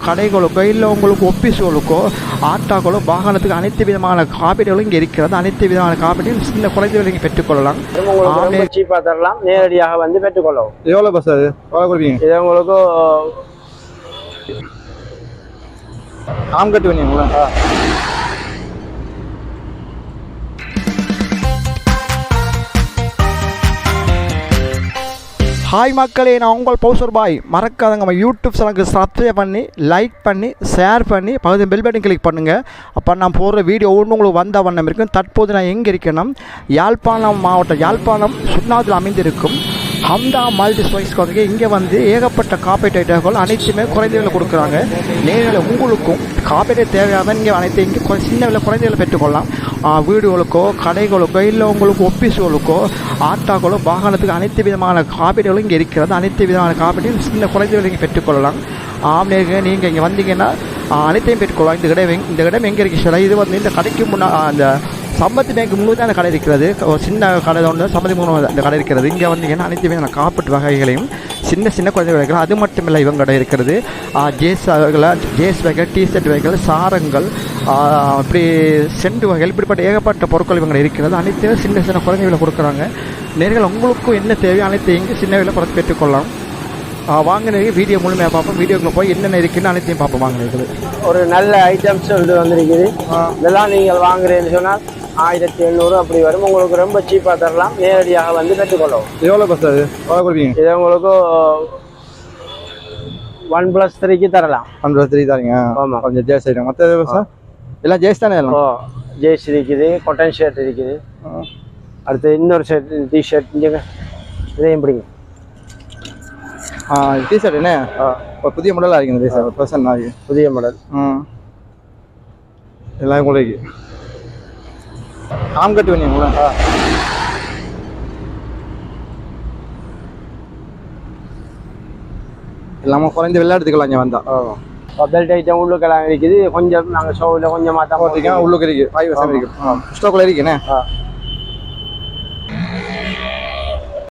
கடைகளுக்கோ இல்லை உங்களுக்கு ஒஃபீஸுகளுக்கோ ஆட்டோக்களோ வாகனத்துக்கு அனைத்து விதமான காப்பீடுகளும் இங்கே இருக்கிறது. அனைத்து விதமான காப்பீடுகளும் சின்ன குறைந்த விலைக்கு பெற்றுக்கொள்ளலாம். சீப்பாக தரலாம், நேரடியாக வந்து பெற்றுக்கொள்ளவும். எவ்வளோ பஸ் அது எவ்வளோ கொடுப்பீங்க? இது உங்களுக்கு ஆம்கட்டு வேணுங்களா? ஹாய் மக்களே, நான் உங்கள் பௌசர் பாய். மறக்காதங்க நம்ம யூடியூப் சேனலுக்கு சப்ஸ்கிரைப் பண்ணி, லைக் பண்ணி, ஷேர் பண்ணி, பகுதி பெல் பட்டன் கிளிக் பண்ணுங்கள். அப்போ நான் போடுற வீடியோ ஒன்று உங்களுக்கு வந்த வண்ணம் இருக்கும். தற்போது நான் எங்கே இருக்கேன்னா, யாழ்ப்பாணம் மாவட்டம் யாழ்ப்பாணம் சுண்ணாத்தில் அமைந்திருக்கும் ஹம்தா மல்டி ஸ்பைஸ்க்கு வந்து இங்கே வந்து ஏகப்பட்ட காப்பீட்டு ஐட்டங்கள் அனைத்துமே குறைந்த விலை கொடுக்குறாங்க. நேரில் உங்களுக்கும் காப்பீட்டு தேவையான இங்கே அனைத்தையும் இங்கே சின்ன விலை குறைந்த விலை பெற்றுக்கொள்ளலாம். வீடுகளுக்கோ கடைகளுக்கோ இல்லை உங்களுக்கு ஒஃபீஸுகளுக்கோ ஆட்டோக்களோ வாகனத்துக்கு அனைத்து விதமான காப்பீடுகளும் இங்கே இருக்கிறது. அனைத்து விதமான காப்பீடுகளும் சின்ன குறைந்த விலை இங்கே பெற்றுக்கொள்ளலாம். நேருக்கு நீங்கள் இங்கே வந்தீங்கன்னா அனைத்தையும் பெற்றுக்கொள்ளலாம். இந்த இடம் எங்கே இருக்கு சார்? இது வந்து இந்த கடைக்கு அந்த சம்பத்து பேங்க் முன்னாடி அந்த கடை இருக்கிறது. ஒரு சின்ன கடை ஒன்று சம்பத்தி முன்னாடி அந்த கடை இருக்கிறது. இங்கே வந்தீங்கன்னா அனைத்து விதமான காப்பீட்டு வகைகளையும் சின்ன சின்ன குறைந்த விலைகள். அது மட்டும் இல்லை, இவங்க கடை இருக்கிறது. ஜேஸ் வகைகள், டிஷர்ட் வகைகள், சாரங்கள், இப்படி செண்டு வகைகள், இப்படிப்பட்ட ஏகப்பட்ட பொருட்கள் இவங்க இருக்கிறது. அனைத்தையும் சின்ன சின்ன குறைந்த விலை கொடுக்குறாங்க. நேர்கள் உங்களுக்கும் என்ன தேவையோ அனைத்தையும் இங்கே சின்ன விலை குறைச்சி பெற்றுக்கொள்ளலாம். வாங்கினது வீடியோ முழுமையாக பார்ப்போம். வீடியோக்குள்ள போய் என்னென்ன இருக்குன்னு அனைத்தையும் பார்ப்போம். வாங்கினது ஒரு நல்ல ஐட்டம்ஸ் வந்துருக்குது. இதெல்லாம் நீங்கள் வாங்குறேன்னு சொன்னால் 1700 அப்படி வரும். உங்களுக்கு ரொம்ப சீப்பாக தரலாம், நேரடியாக வந்து பெற்றுக்கொள்ளவும். எவ்வளோ பஸ் அது எவ்வளோ கொடுப்பீங்க? இது உங்களுக்கு 1+3 தரலாம். 1+3 தாங்க. ஆமாம், கொஞ்சம் ஜேஸ் ஐட்டம். மற்ற சார் எல்லாம் ஜேஸ் தானே? எல்லாம் ஜேஸ் இருக்குது, காட்டன் ஷர்ட் இருக்குது. அடுத்து இன்னொரு ஷர்ட், டிஷர்ட். இங்கே இதையும் பிடிங்க. டிஷர்ட் என்ன புதிய மாடலாக இருக்குங்க சார்? பர்சன் ஆகி புதிய மாடல். எல்லாம் உங்களுக்கு ஆம்கட்டு வேணுங்களா? எல்லாமே குறைந்த விலை எடுத்துக்கலாம் இங்கே வந்தால். பெல்ட் ஐட்டம் உள்ளுக்கெல்லாம் இருக்குது. கொஞ்சம் நாங்கள் ஷோவில் கொஞ்சம் மாற்ற உள்ளுக்கு இருக்குது. 5% இருக்குது. ஸ்டோக்கில் இருக்குண்ணே.